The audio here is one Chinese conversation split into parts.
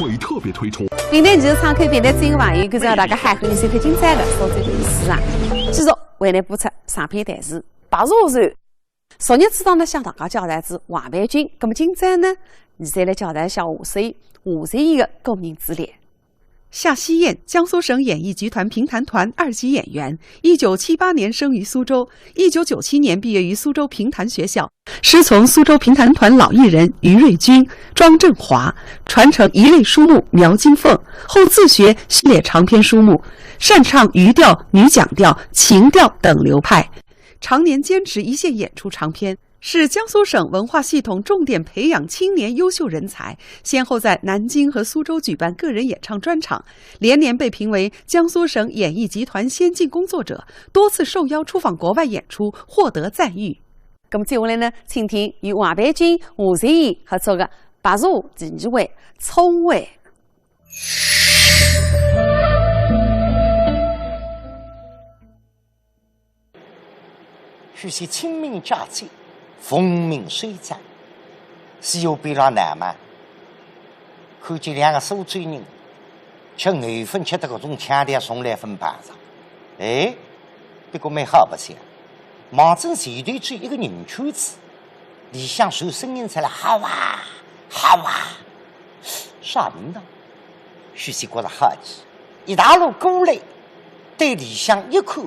会特别推出。平台就是敞开平台资讯网友，感谢大家海和你收看精彩的所在的市场。继续为您播出上片台视85岁。昨日指导呢，向大家交代是华万军。那么今朝呢，现在来交代一下华岁一个个人资历。夏希燕，江苏省演艺集团评弹团2级演员，1978年生于苏州，1997年毕业于苏州评弹学校，师从苏州评弹团老艺人于瑞军、庄振华，传承一类书目苗金凤，后自学系列长篇书目，擅唱渔调、女讲调、情调等流派，常年坚持一线演出长篇。是江苏省文化系统重点培养青年优秀人才，先后在南京和苏州举办个人演唱专场，连年被评为江苏省演艺集团先进工作者，多次受邀出访国外演出，获得赞誉。那么接下来呢，请听与华万军、华岁一合作的85第2位聪慧。许是清明佳节，风鸣水涨，是有比较难吗？看见2个苏州人吃牛粉吃得各种腔调送来分盘上，哎，别个蛮好不些。忙正前头追一个人圈子，里向传声音出来，好啊，好啊，啥名堂？许是觉得好奇，一大路过来，对里向一看，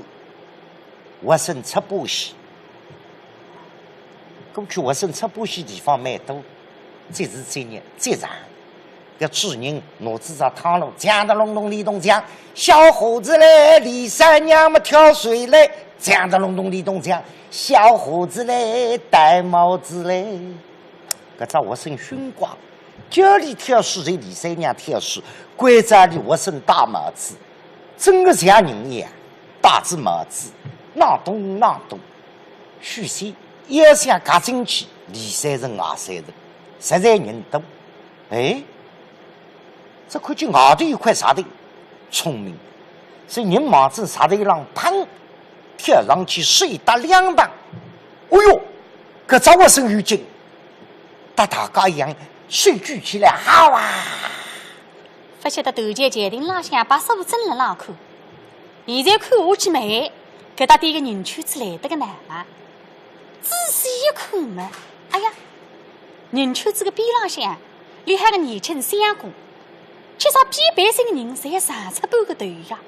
活生出把戏。过去活生出把戏地方蛮多，这是这日这场，搿主人脑子上趟路，讲得隆咚里咚讲，小伙子嘞，李三娘们跳水嘞，讲得隆咚里咚讲，小伙子嘞，戴帽子嘞，搿只活生熏瓜，家里跳水在李三娘跳水，关家里活生大帽子，真个像人一样，戴着帽子，闹咚闹咚，许仙。要想夹进去，里3层外3层，实在人多。哎，这看见外头有块沙堆，聪明，所以人忙正沙堆上，砰，跳上去水打2棒。哎呦，搿只活生有劲，搭大家一样，水举起来，好啊！不晓得头前鉴定浪向85真了浪看，现在看下去没，搿搭点个人圈子来得个难啊！仔细一看嘛，哎呀，人圈子个边浪向留下个年轻相公，至少比100岁个人侪长出半个头呀！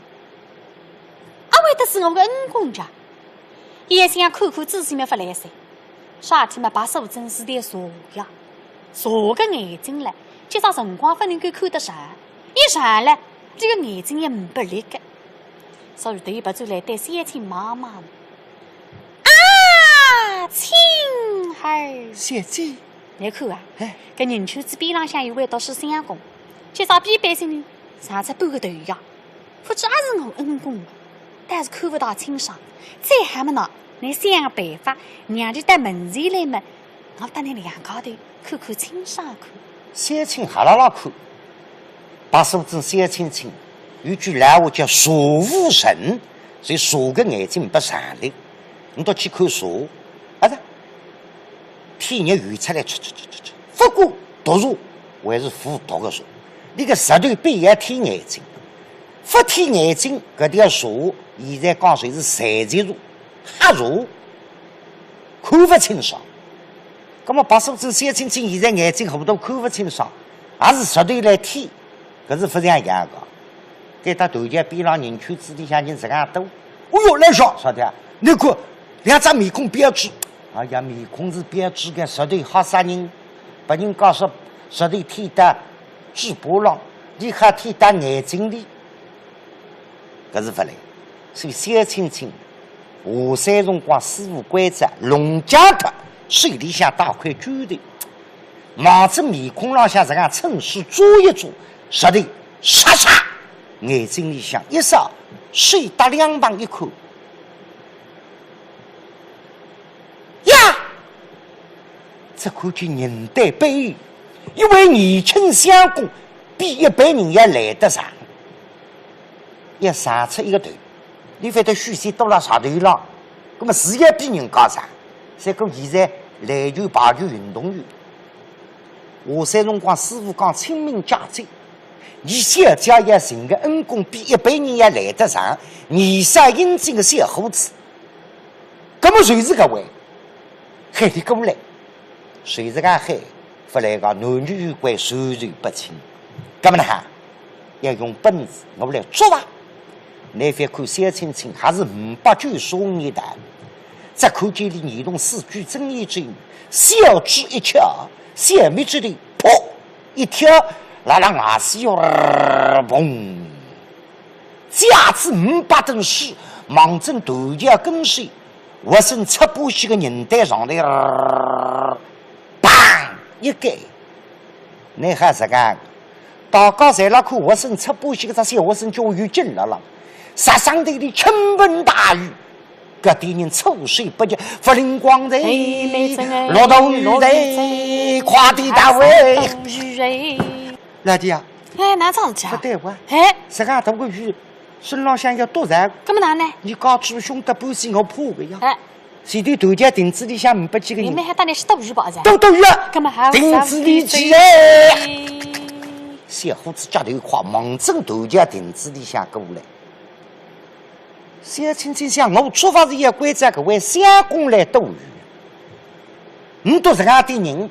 阿会得是我个恩公家，也想看看仔细没法来噻。啥天嘛，85真是得傻呀，傻个眼睛嘞，至少辰光不能够看得上，一上来这个眼睛也不立个，所以头不转来对三亲妈妈。亲儿，小姐，你看啊，搿人圈子边浪向有位倒是相公，至少比100岁人长出半个头呀。或者也是我恩公，但是看不到清爽。再还么呢，你想个办法，让你带门前来嘛，我带你两高头看看清爽看。三亲哈啦啦看，85真三亲亲，有句老话叫傻无神，所以傻个眼睛不上的，你到去看傻。啊的，天热圆出来，不过读书还是复读个书。你个石头边也贴眼睛，不贴眼睛，搿条蛇现在讲谁是残疾蛇，瞎蛇，看不清爽。那么85真三亲亲，现在眼睛糊涂，看不清爽，也是石头来贴，搿是非常一样个。该到头前边浪人圈子里向人这样多，哎哟，来说啥的，你看2张面孔标志。哎呀，面孔是标志个，石头好杀人，把人告诉石头贴到嘴巴上，你还贴到眼睛里，搿是不来。所以小亲亲，下山辰光师傅关着龙江头，水里向打块砖头，望着面孔浪向这样趁势抓一抓，石头唰唰，眼睛里向一扫，水打2棒一看。这看见人对背，一位年轻相公比100人也来得上，要上出一个头，你反正虚线到了上头浪，那么事业比人家长。再讲现在篮球、排球运动员，下山辰光师傅讲清明佳节，你小家也行个恩公比100人也来得长，你杀阴间的小伙子，那么谁是个位？海的过来，谁是个海？不来个男女有关，授受不亲。那么呢，要用本事，我来捉吧。那番看小青青还是592年的，这口见里移动4句真言之语，小指一翘，小米之里噗一跳，来让瓦西哟嘣，架子500吨水，忙正头家跟水，我身插不起个人带上来，砰一盖，你还是个。大家在那看我身插不起个这些，我身就有劲了。杀伤队的倾盆大雨，各地人抽水不绝，福临光人，落豆雨人，跨地大位。老弟啊，哎，哪咋子啊？不对哇，哎，这个大个雨，身浪向要多热，干嘛呢？你搞出兄弟不是我怕的呀。哎，前头头家亭子里向500几个人，你们还打点是斗鱼吧？都雨，干嘛还亭子里起来。小伙子夹头快，忙正头家亭子里向过来。小青青想，我出发是要关这个为相公来斗鱼。你都是俺的人，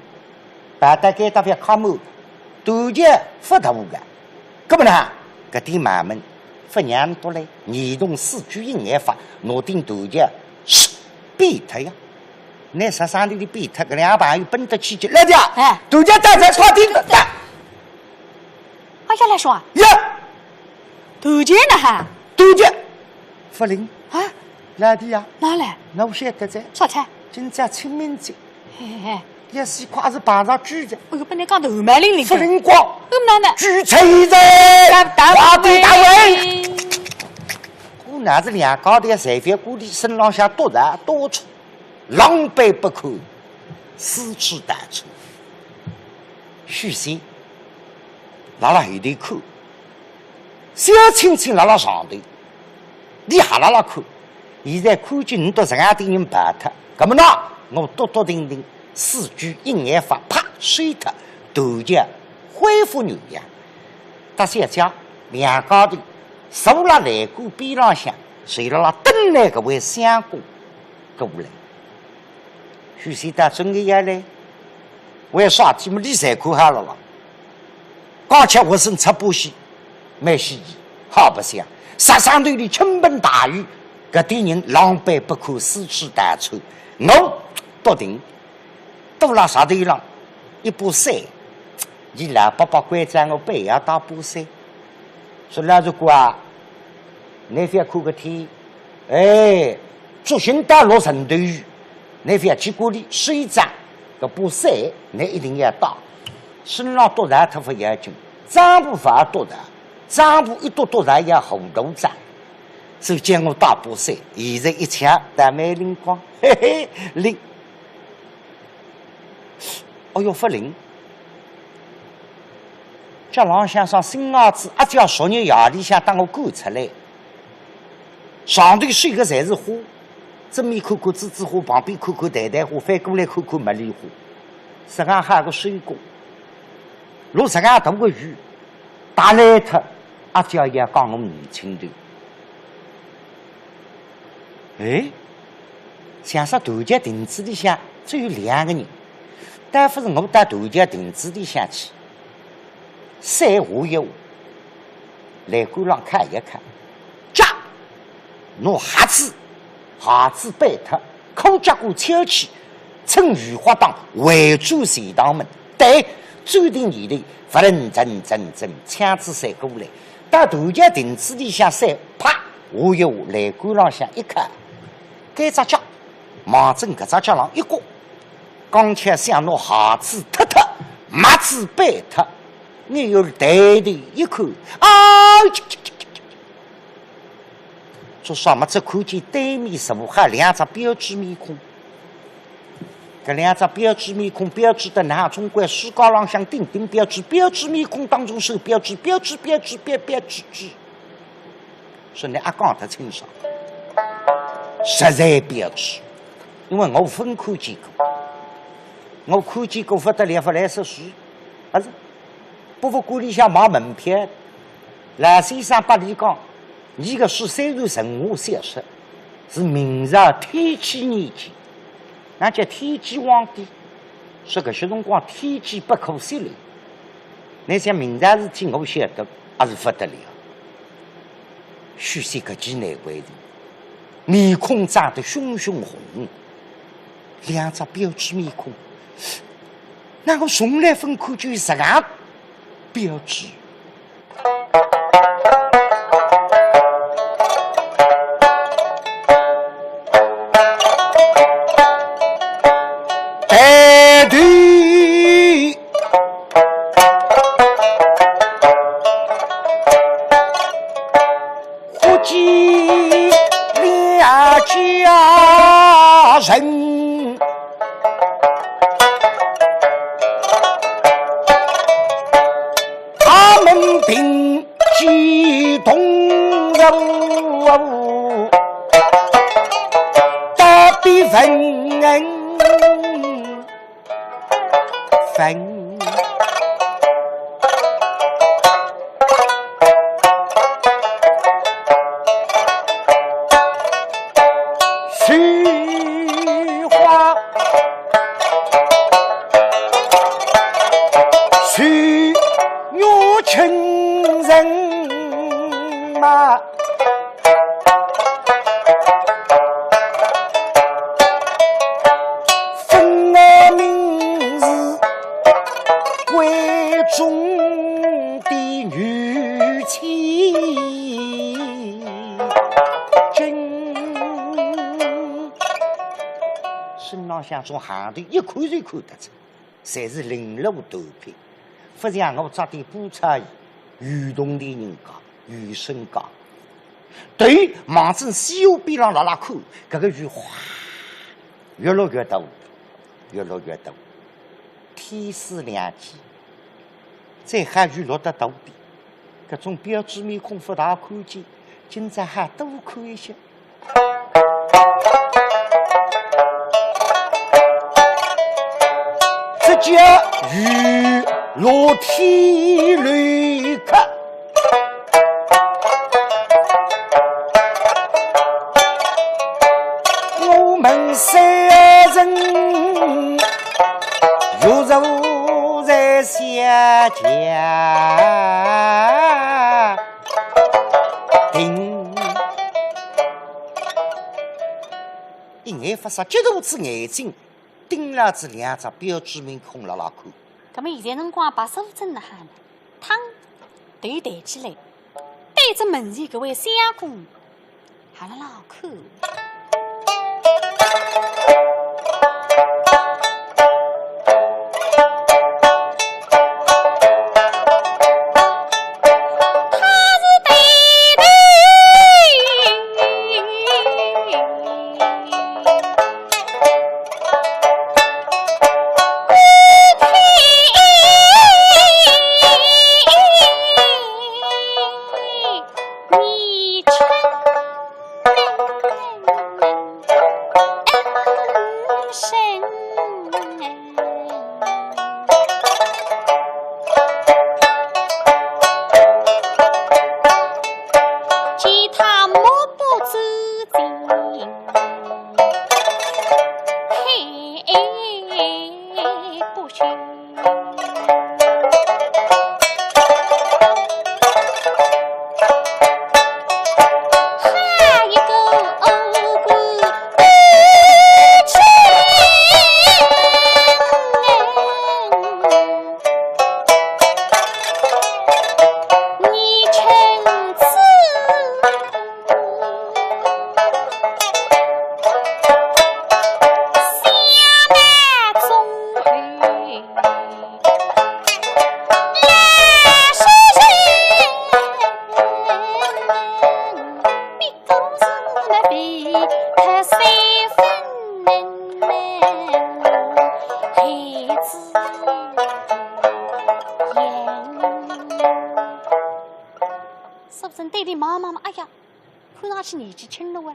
大概大别看门，头家不大个。那么呢，搿点妈们不让多来，移动4句应眼法，拿定头家毙他呀！那啥里的毙他，搿2朋友奔得起劲，来家，哎，头家站在床顶的。哎呀，来说啊，呀，头见呢哈？头家，福临啊，老弟呀，哪来？我晓得在，啥菜？今朝清明节，嘿，也是快是碰上聚餐。哎呦，本来讲头蛮灵灵福临光，那么呢？聚餐在华地大位。我那是2高的财费谷里身浪下多大多处，狼狈不堪，四肢单车。许仙拉拉后头看，小青青拉拉上头，你还拉拉看。现在看见你到这样的人摆脱，那么呢，我笃定定4句应眼法，啪睡脱，头家恢复原样。大小家2高的手拉来过边浪向，随了等来个位相公过来。许仙大真个也来，为啥这么理财看下了了？刚才我身插把戏，没戏，好不想杀伤队里倾盆大雨，搿点人狼狈不堪，四肢单穿。我笃定，多拉啥头浪一把伞，你老爸爸关在我背上打把伞。说老如果啊，那边看个天，哎，竹心打落成头雨，那边结果里水涨，搿把伞你一定要打。身上多大他不要紧，账簿反而多大，账簿一多大要红头账。所以叫我打把伞，现在一枪但没灵光，嘿嘿灵。哦哟，不灵！这浪向上新伢子，阿叫昨日夜里向当我赶出来，上头睡个侪是花，正面看看栀子花，旁边看看淡淡花，翻过来看看茉莉花，实际上还有个水果。落实个大个雨，打来特，阿叫也讲我年轻的。哎，想说头家亭子里向只有2个人，但不是我到头家亭子里向去，三下一下，来过浪看一看，驾，拿鞋子背脱，空夹过敲起，趁雨花档围住前堂门，对。注定你的不认真，枪子塞过来，到头家亭子里向塞，啪，我又来过浪向一看，该只脚，忙正搿只脚浪一过，刚才想拿鞋子脱，袜子背脱，你又抬头一看，啊！做啥么子？看见对面树下2只标致面孔。搿2只标志面孔标志的哪总归书高浪向顶标志面孔当中手标志，说你阿讲得清爽，实在标志，因为我分看见过，我看见过不得了，不来说书，还是博物馆里向买门票。赖先生把你讲，你个13段神话小说是明朝天启年间，那叫天启皇帝说搿些辰光天机不可泄露。那像明朝事体我晓得也是不得了。许仙搿记难为人，面孔长得熊熊红，两只标志面孔，那我从来分看就10个标志。人，他们并机动柔，大比分分。像从行头一看就看得出，侪是绫罗斗品，不像我抓点布差衣，유동的人讲，유身讲。对，望正西湖边上拉看，搿个雨哗，越落越大，越落越大。天时2天，再喊雨落得大点，搿种标志面孔不大看见，今朝还多看一些。这叫雨落天雷客，我们3人又坐在下家庭，一眼发射激动之眼睛盯了这2只标志面孔辣辣看。咁么现在辰光把师傅真的喊了，汤头抬起来，对着门前搿位相公喊了老看。年纪轻了哇，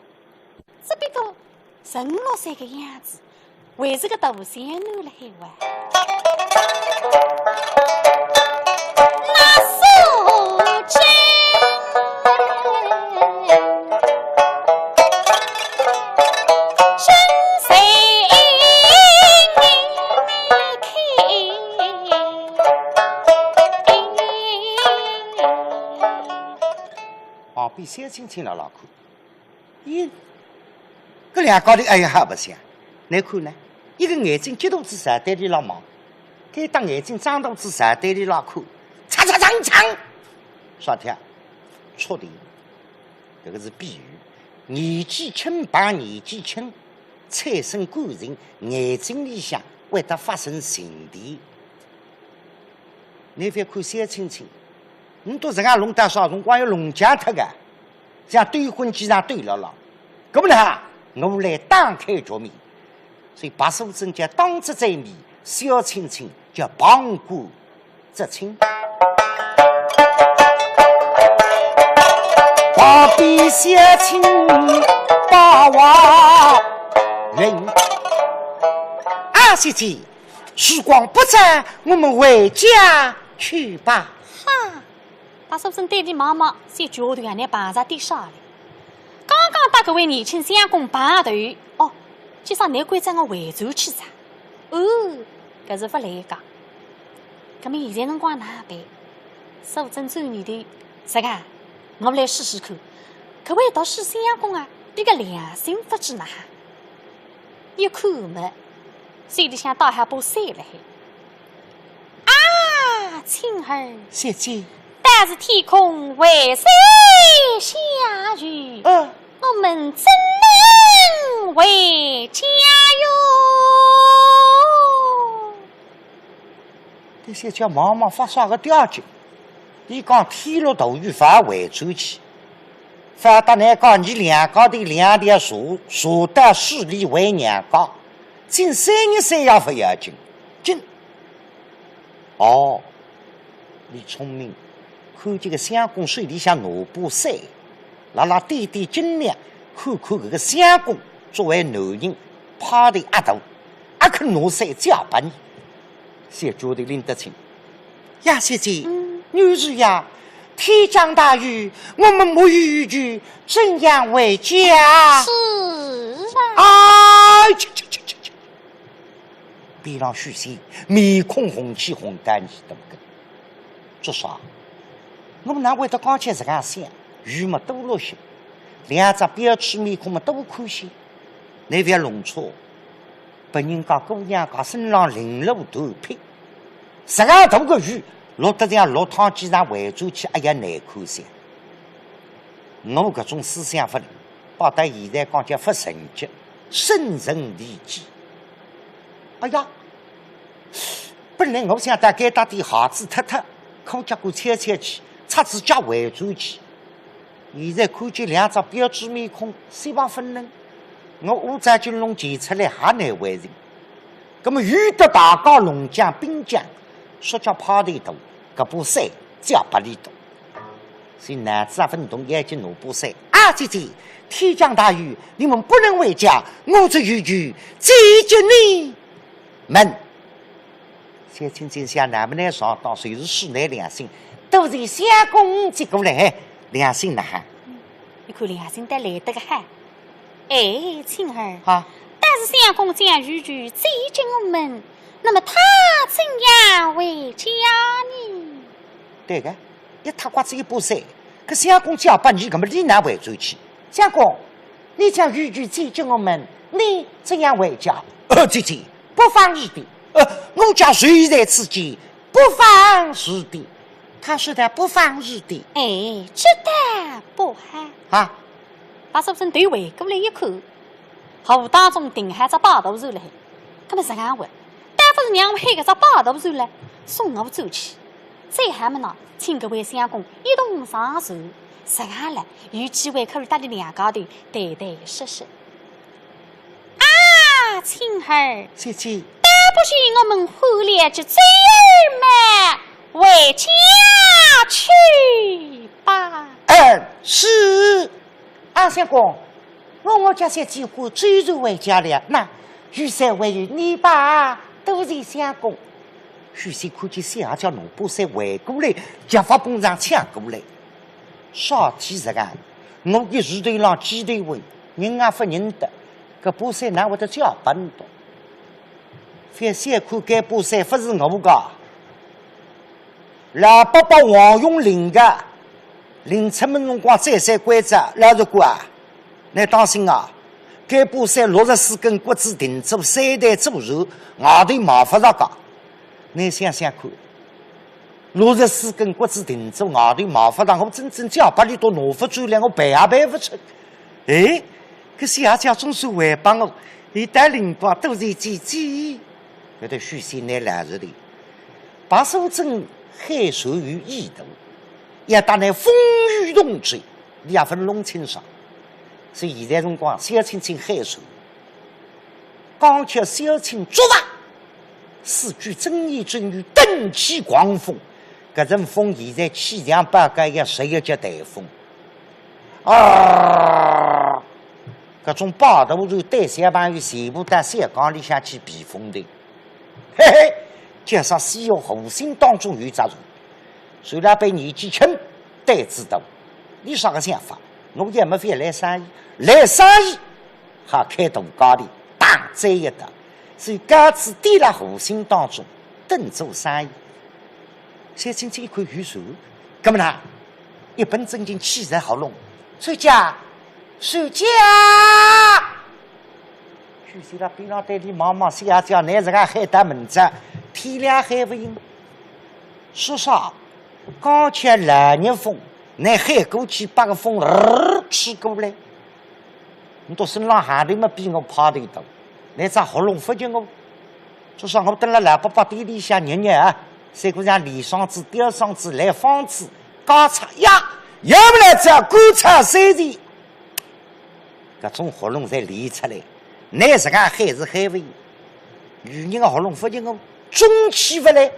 这边个16岁个样子，还是个大仙女了还哇。边小青青了老看，咦，搿两高头哎呀还不像，你看呢？一个眼睛激肚子上对里老忙，该当眼睛张肚子上对里老看，嚓嚓嚓嚓，啥天？错的，这个是比喻。年纪轻把年纪轻，产生感情，眼睛里向会得发生情敌。你别看小青青，你都人家弄得少辰光要弄僵脱个，像对婚机上对了了。搿么呢，我来打开局面，所以白素贞叫当之在面，小青青叫旁观则清。旁边小青把娃人，小姐，时光不早，我们回家去吧。哈，白素贞对你妈妈在桥头那碰着点啥了？刚刚带各位年轻相公碰头，哦，今朝你赶着我回转去噻？哦，搿是不来讲。搿么现在辰光哪办？素贞走你的，这个我们来试试看，搿位道士相公啊，你个良心不知哪哈？一看嘛，手里向倒下把伞了海。啊，青儿，小姐，但是天空为谁下雨？我们怎能回家哟？这些叫茫茫发啥个调劲？你讲天落大雨反回转去，反倒来讲你两高头两条树得势力为娘高，近3年3夜不要紧，紧。哦，你聪明，看这个相公手里向拿把伞，拉点点斤两，看看这个相公作为男人，趴的阿头，阿肯拿伞交把你，小脚的拎得清。呀，小姐，女儿呀，天降大雨，我们沐浴去，怎样回家？是啊！边上许仙面孔红起红干你懂个？做啥？我们哪会得刚才自家想，雨嘛多落些，两只标尺面孔嘛多看些，你别弄错。别人家姑娘家身上淋了头皮，自家大个雨落得像落汤鸡上回转去，哎呀难看些。我搿种思想法里，包得现在讲叫不成绩，深沉理解。哎呀，本来我想大概打点鞋子脱脱，可结果踩去，叉子脚回转去。现在看见两只标致面孔，西方分人，我五脏金龙挤出来还难为人。那么遇得大高龙江滨江，说叫趴地多，搿把伞叫8里多。所以男子啊奋动眼睛拿把伞，啊姐姐，天降大雨，你们不能回家，我这雨具解决你们。小青青想难不难上当，谁是师奶良心，都是相公接过来，良心呐哈。你看良心得来得个哈。哎，青儿啊，但是相公将雨具解决我们，那么他怎样回家呢？对个，一塌瓜子一把伞，可相公叫把你，搿么你哪回转去？相公，你将雨具解决我们，你怎样回家？姐姐，不妨事的。我家谁在此间，不妨事的。他说的不妨事的。哎，值得不哈？啊，把手伸对回过来一看，河当中定海只把头手来，搿么实讲话，但不是让我海搿只把头手来送我走去。再还么呢，请各位相公一同上船，实讲了，有机会可以搭你两高头对对实实。啊，青儿，姐姐，不许我们后来就追儿们回家去吧。是。相公，我家些几户追逐回家了，那雨伞还有你吧，都是相公。许仙看见小叫农把伞回过来，脚法蹦上抢过来。少天实干，我一石头浪几头问，人也不认得，搿把伞哪会得叫把你懂？反先看搿把伞不是我个，老伯伯黄永林的，临出门辰光再三规则，老实讲啊，你当心啊！该把山64根骨子停住，3台左右，外头毛发上讲。你想想看，64根骨子停住，外头毛发上，我真正叫把你都拿不出来，我背也背不出。哎，可是也叫总算会帮我，一代灵光都是姐姐。有的许仙来来着的，把手真海水于异度，也当那风雨同追，你也分弄清爽。所以现在辰光，小青青海水，刚巧小青作法，四句正言正语，登起狂风。搿阵风现在气象八卦也11级台风。啊！搿种八头船对小朋友全部到山岗里向去避风的。嘿嘿，加上西游湖心当中有责任，虽然被年纪轻，胆子大，你啥个想法？我也没法来生意，来生意还开大家的大灾一的，所以杆子低了湖心当中，等做生意。小青青一看预算，干么呢？一本正经气在喉咙，暑假，暑假。就是了，边上对你忙忙瞎叫，你自个还打门子，天亮还不应。说啥？刚吃冷热风，你喊过去把个风吹过来。你到身上寒头嘛比我怕得多，你咋喉咙发觉我？就说我等了老伯伯店里向热热啊，三姑娘李双子、刁双子来方子，刚擦呀，要不然只要观察3天，搿种喉咙才练出来。你自个还是海味，女人的喉咙发觉我中气不来，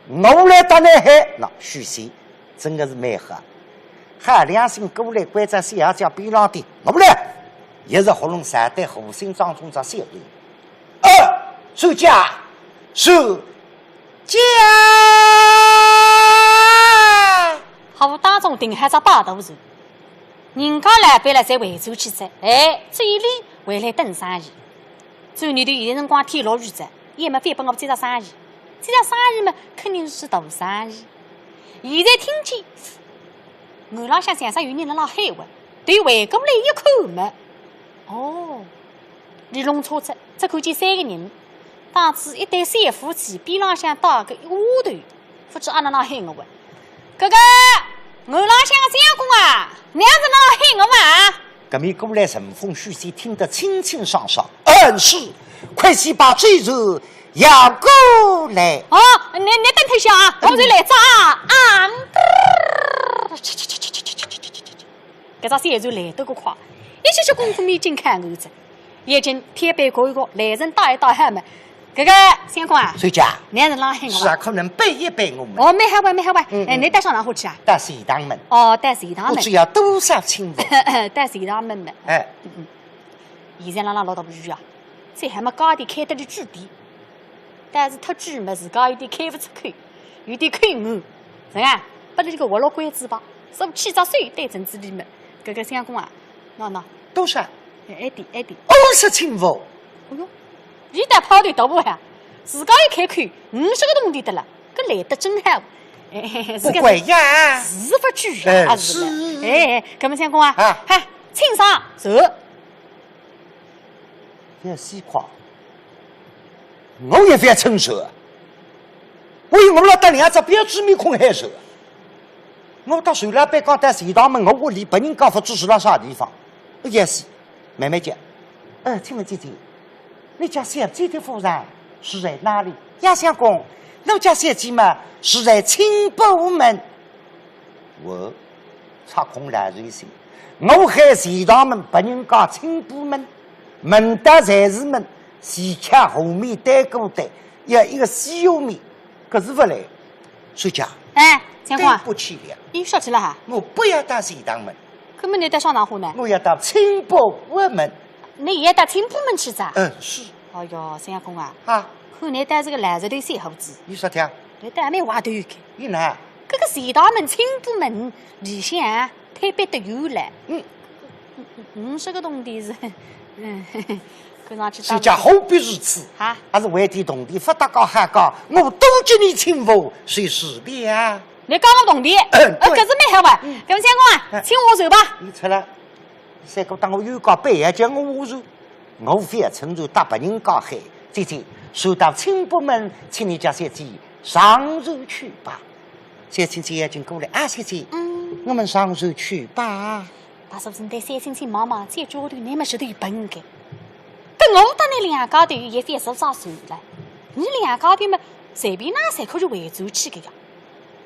我来打你海，那许仙真的是蛮好，还良心过来关在小家边上的，我不来，也是喉咙散在湖心当中在小人。暑假，暑假，好当中定还只八头船，人家来背了再回转去走，这一里回来等生意。转年头现在辰光天落雨着，也没法帮我接着生意，接着生意嘛，肯定是大生意。现在听见我浪向山上有人辣那喊话，对回过来一看嘛，离弄车子只看见3个人，当时一对三夫妻边浪向搭个丫头，夫妻阿那喊我话，哥哥，我浪向个相公啊，娘子那喊我嘛。搿面过来顺风许仙听得清清爽爽，是，快些把这人摇过来。你等退下啊，我就来抓啊！搿只小船来得个快，一些功夫没进看儿子，眼睛天边过一个来人打一打喊嘛，哥哥相公啊，谁家？娘子哪喊我？是啊，可能背一背我们。没喊完，你带上哪户去啊？带水塘门。带水塘门。我只要多少亲戚？带水塘门嘛。现在老大雨啊，这还没高点开得的据点，但是他据嘛自家有点开不出口，有点口硬，是啊，把你这个活络关子吧，说气着水对阵子里面，哥哥相公啊，那多少？爱点50亲父。哎呦，你带跑的大不呀？自家一开口，50个东西得了，搿来得真好。不怪呀，是不句啊，是。搿么相公啊，请上走。要西夸，我也非要承受。我以我们老搭两只标志面孔害受。我到水老板讲带水塘门，我屋里别人讲法支持到啥地方？也是，慢慢讲。请问姐姐，你家小姐的夫人是在哪里？亚相公，我家小姐嘛是在青浦门。我插空来瑞心，我喊水塘门，别人讲青浦门。门大才是门，前腔后面带过带，要一个西油面，可是不来。谁家？相公啊，对不起了，你说起了哈？我不要到水塘门，可么你带上哪户呢？我要到青浦门。你也到青浦门去噻？是。哎哟，相公啊，看你带这个蓝色的小猴子，你说听？你带没话头看？你哪？这个水塘门、青浦门里向特别的有了。50个东西是。看上去谁家何必如此？还是外地同地发达高喊高，我多接你亲父，谁是的呀？你刚刚懂的，可是没好吧？搿么相公啊，请我走吧。你出来，三哥当我有告白也叫我下手，我无非趁着大白人高海，姐姐收到亲伯们，请你家小姐上船去吧。小亲戚也经过来啊，小姐，我们上船去吧。大叔子对小亲戚妈妈这脚头，你们是对本的。跟我当你两家头也非是咋算了？你两家头嘛，随便哪才可以围住去个呀？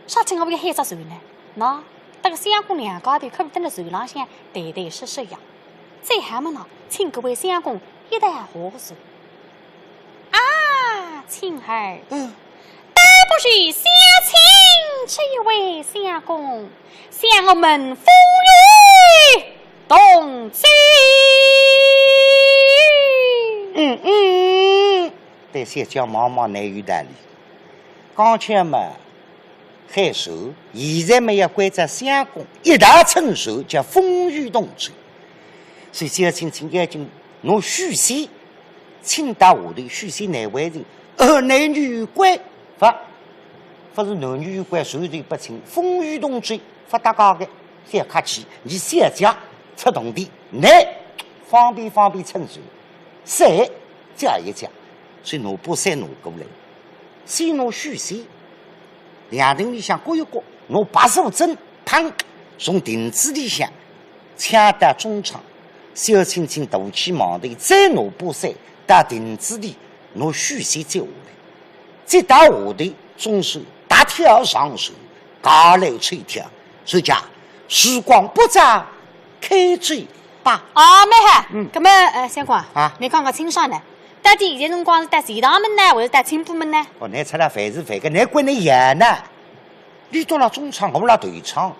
啥情况不给海着船呢？那这个相公两家头可不等在船浪向对对实实呀。再还么呢，请各位相公一旦何事？啊，亲儿，但不许相亲这一位相公向我们风雨同居。对些叫妈妈难有道理。刚才嘛，害羞，现在嘛要关着相公一大承受，叫风雨同居。所以小亲戚眼睛侬许仙，请到下头许仙难为人，男女有关，不是男女有关，谁人不亲？风雨同居，不搭嘎的，小客气，你小家出动地，难方便承受，三加一加。所以侬把山拿过来，先拿许仙，两人里向各一各，拿85针，砰，从亭子里向抢到中场，小青青大起忙头，再拿把山到亭子里，拿许仙接下来，再到下头，中手大跳上手，嘎来吹跳，所以讲时光不早，开嘴吧。啊，妹哈，那么相公啊，你看看清爽呢？到底现在辰光是带随堂门呢，还是带亲婆门呢？哦，你出来凡是凡个，你管你一样呢？你到了中场，我拉队场，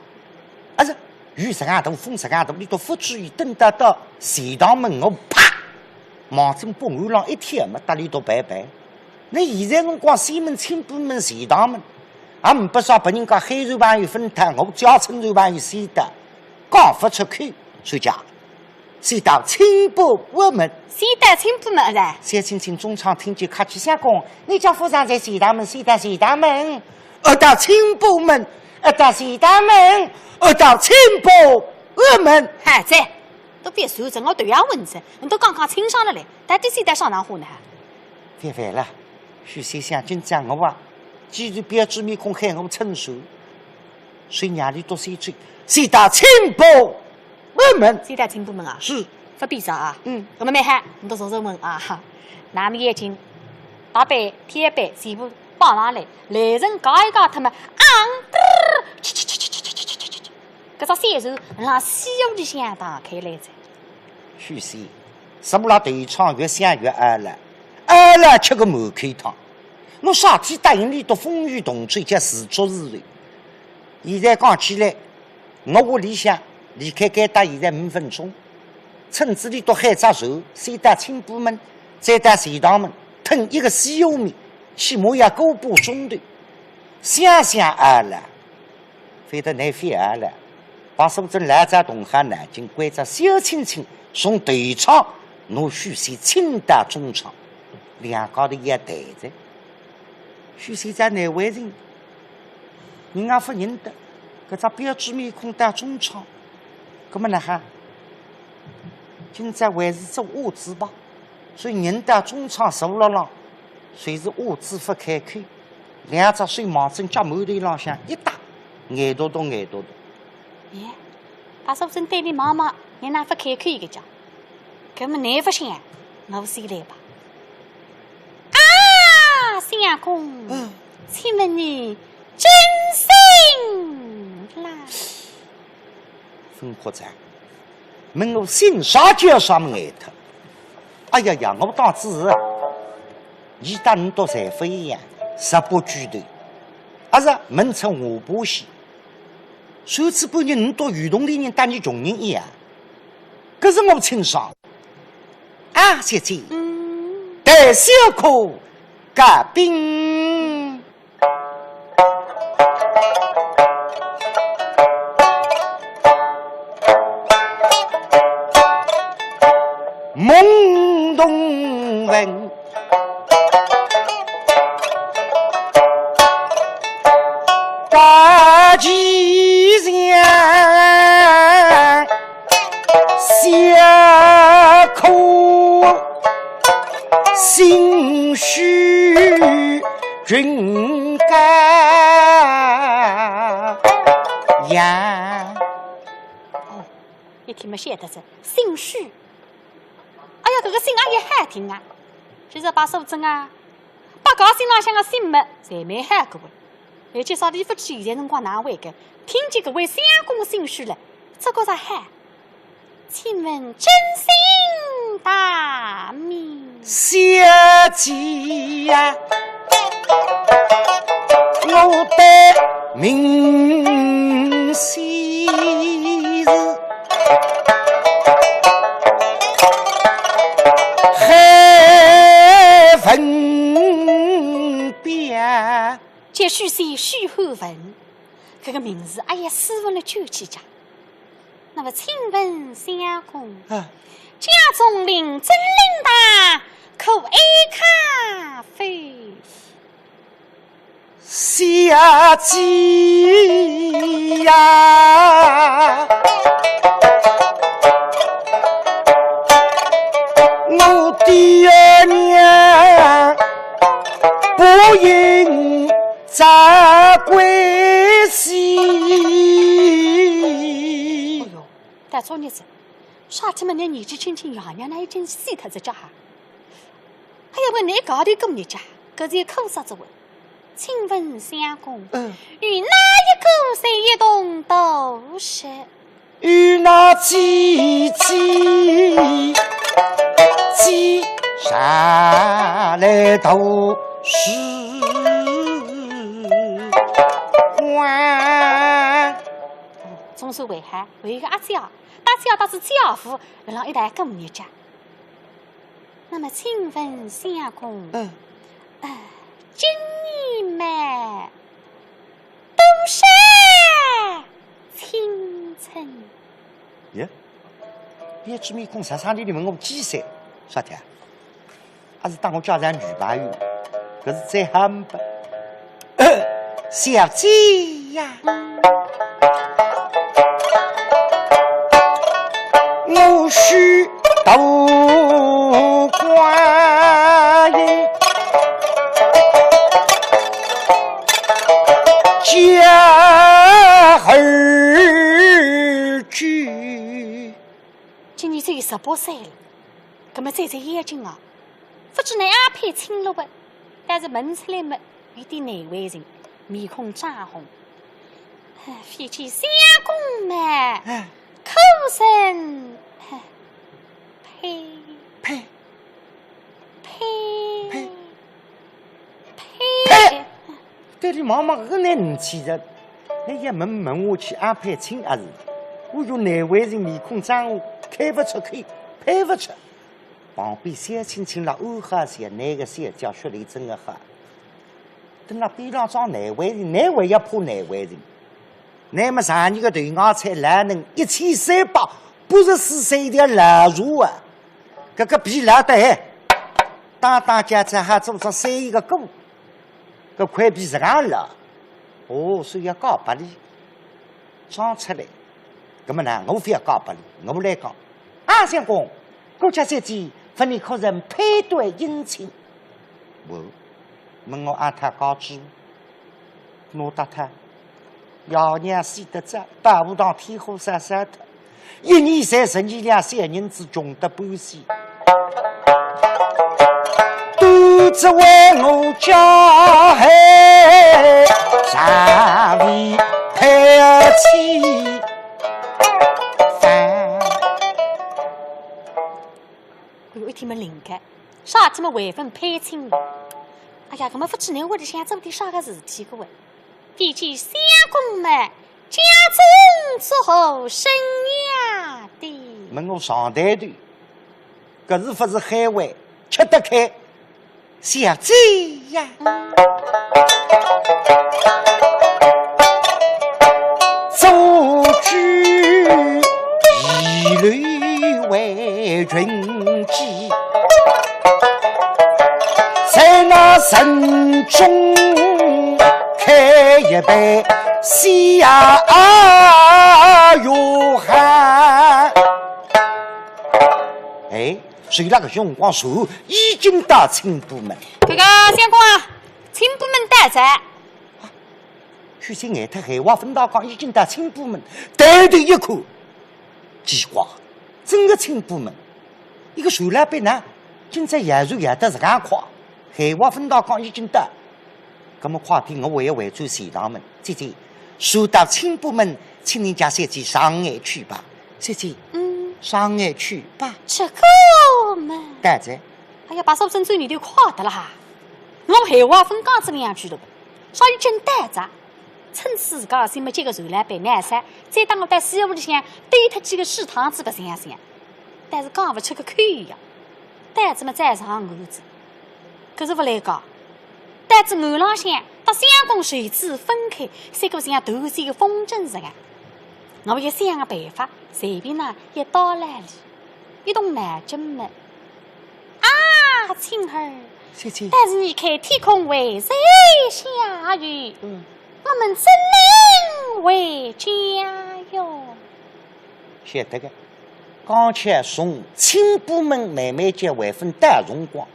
啊是雨十外度，风十外度，你到不注意，等到随堂门，我啪，毛针把我浪一天嘛，打你都拜拜。你现在辰光西门、亲婆门、随堂门，也唔不说把人家黑肉饭有分摊，我家村肉饭有谁的，刚发出口，所以讲。谁到亲伯门？谁带亲婆门噻？小青青中场听见客气相公，你家夫上在随堂门，谁到随堂门？到亲伯门，到随堂门，到亲伯门。嗨，在都别说这我对呀问噻，你都刚刚清爽了嘞，到底谁带上堂话呢？别烦了，许先生紧张我啊，既然标志面孔喊我承受，所以伢里多谁嘴，谁到亲伯门？谁带亲婆门啊？是。不必说啊，我们没喊，你都说问啊哈，那么眼睛，大杯、铁杯全部放上来，来人搞一搞他们，搿只线手让西游里向打开来着。许仙，什么啦？队场越想越饿了吃个满口汤。我啥天答应你到风雨同追叫自作自受。现在讲起来，我屋里向离开该搭现在5分钟。村子里都海着手，先到亲婆门，再到随堂门，吞一个西油面，起码要个把钟头。想饿了，非得难非饿了。把手子来在东汉南京，关着小青青，从队场拿许仙请到中场，两家头也谈着。许仙在难为人，人家不认得，搿只标志面孔到中场，搿么呢哈？今朝还是做袜子吧，所以人到中场坐了浪，随时袜子不开口，两只水毛针夹满头浪向一打，眼朵动。耶，把手针对你妈妈，你哪不开口一个讲？搿么你不想，我先来吧。啊，相公，请问你真心啦？分扩展。问我姓啥叫啥么爱他？哎呀，我当子你当你到财富一样，18举头，还是门出我不西。上次半年你到雨洞里人当你穷人一样，可是我清爽啊，小姐，带小可夹冰。梦东闻，大君家呀。哦，一听没晓得这姓许。哎呀，这个姓也好听啊！其实把手真啊，把高姓浪向的姓么，侪蛮好个喂。而且啥地方去现在辰光哪会个？听见搿位相公姓许了，这个啥好？请问真姓大名？小姐呀，我的名姓是海文边。这许姓许汉文，这个名字哎呀，斯文了就起家。那么，请问相公，家中领真领大，可爱咖啡？小姐呀，我的娘不应再归西。哎呦，大错日子，啥他妈那年纪轻轻爷娘那已经死脱这家哈？哎呀，我你搞的咁日家，搿是口杀之问。请问相公，与哪一个谁一同斗士？与那姐上来斗士官。总是为何为一个阿娇，大是教父，让一代更日家。那么，请问相公，今年嘛，多少青春？耶，别去面孔啥里问我几岁？啥的？还是当我家人女朋友？可是最憨吧？小姐呀，我须斗观音。家儿居，今年只有18岁了，搿么再眼睛啊，不知那阿配青了不？但是问出来么，有点难为人，面孔涨红。比起相公嘛，口声呸呸呸呸呸！对你妈妈搿难你气的，你也问我去安排亲阿是？我有难为人面孔涨红，开不出口，配不出。旁边小青青了安哈些，那个小叫血泪真的好。等那边上装难为人，难为也怕难为人。那么上年个头牙才来能1384岁的老鼠啊！这个皮老得很，当家在还做上3个锅，这块皮是俺老，所以要告白你，装出来。那么呢，我非要告白你，我来讲，相公，国家小姐和你可人配对姻亲。问我按他告知，我答他。姚娘死得早，大武堂天火杀他，1年30年两3人子穷得半死，都只为我家海上为配妻饭。有一天么灵感，啥天么为分配亲了？哎呀，搿么不知你屋里向做点啥个事体个喂？比起相公们，家中之后生呀的。问我上台头，搿是不是海味吃得开？小姐呀，做主一律为君计，在那城中开一杯西呀哟哈！随那个辰光，树已经到青浦门。这个相公啊，请部门带在。许些眼特海话分道讲已经到青部门，抬头一看，奇怪，整个青部门，一个船老板呢，今朝夜船夜得自家快，海话分道讲已经到，那么快点我也回转前堂门，姐姐，船到青部门，请人家先去上岸去吧，姐姐，上岸去吧，这个嘛，带在。哎呀，把手真走你都快的了哈！我海话分讲这两句了，所以真带着。趁此自家先没接个船来办难噻，再当我在西屋里向对他几个水塘子个想想，但是讲不出个口呀。单子嘛再上岸子，可是不来讲，单子岸浪向把相公水子分开，三个像头是一个风筝似的。我有想个办法，随便呢也到来了，一动脑筋嘛。啊，青儿，姐姐，但是你看天空为谁下雨？我们怎能回家哟？晓得个，刚才从青部门慢慢接回分大辰光，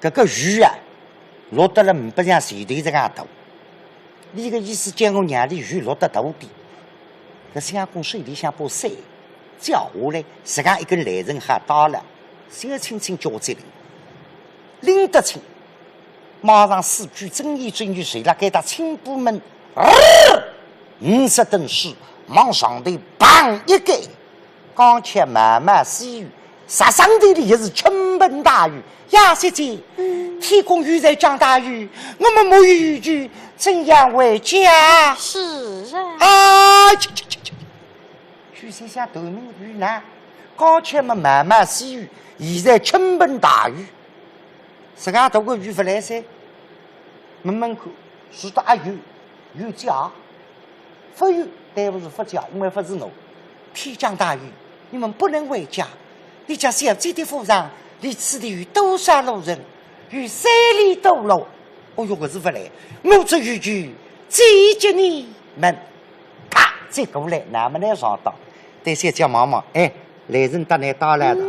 搿个雨啊，落得了500像前头这样大。你个意思叫我让你雨落得大点？搿相公手里向把伞叫下来，自家一根来人哈打了，小轻轻叫在拎得清。马上四句睁眼睁眼谁了给他青部门50吨水往上头砰一盖，刚才慢慢细雨，杀上头的也是倾盆大雨呀！姐姐，天公雨在降大雨，我们没有雨具，怎样回家？是啊，啊！许先生头名雨呢？刚才嘛慢慢细雨，现在倾盆大雨。自家读个雨不来噻，门口是大雨，有家，发雨但不是发家，因为发是我。天降大雨，你们不能回家。你家小姐的府上离此地有多少路人？有3里多路。哦哟，我是不来，我这雨具接接你们。啪，再过来，那么来上当。对小姐妈妈，哎，来人到那打来了。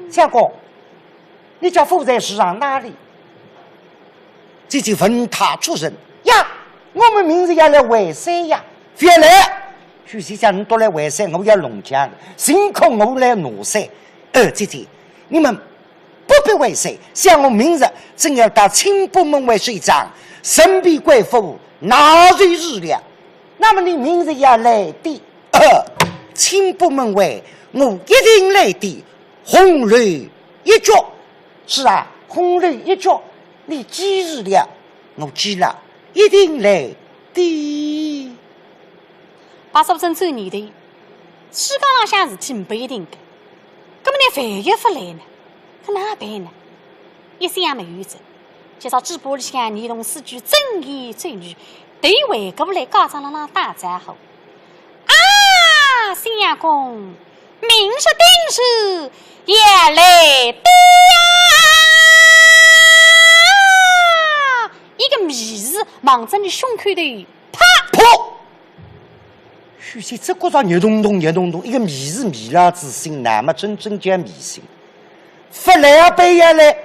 相公。你家父在世上哪里？姐姐问他出身呀，我们明日要来淮山呀，别来。许先生，你都来淮山，我要龙江，辛苦我来庐山。姐姐，你们不必淮山，像我明日正要到青部门为水长，身边贵妇纳税日了。那么你明日要来的，青部门为我一定来的，红绿一脚。是啊，红绿一脚，你记日了，我记了，一定来的。把手真走你的，世界浪向事体不一定的，根本连饭也不来呢，可哪办呢？一想没有着，介绍直播里向你同四句正言正语，对回过来家长浪打招呼。啊，相公，明日定是也来的呀！一个米字往着你胸口头啪破。许仙这个热咚咚，一个米字米拉之心，那么真叫迷信。不来背下来，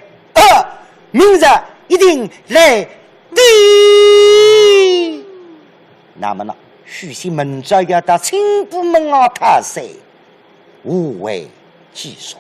明日一定来的。那么呢，许仙明朝要到青部门啊，他噻，无为继续。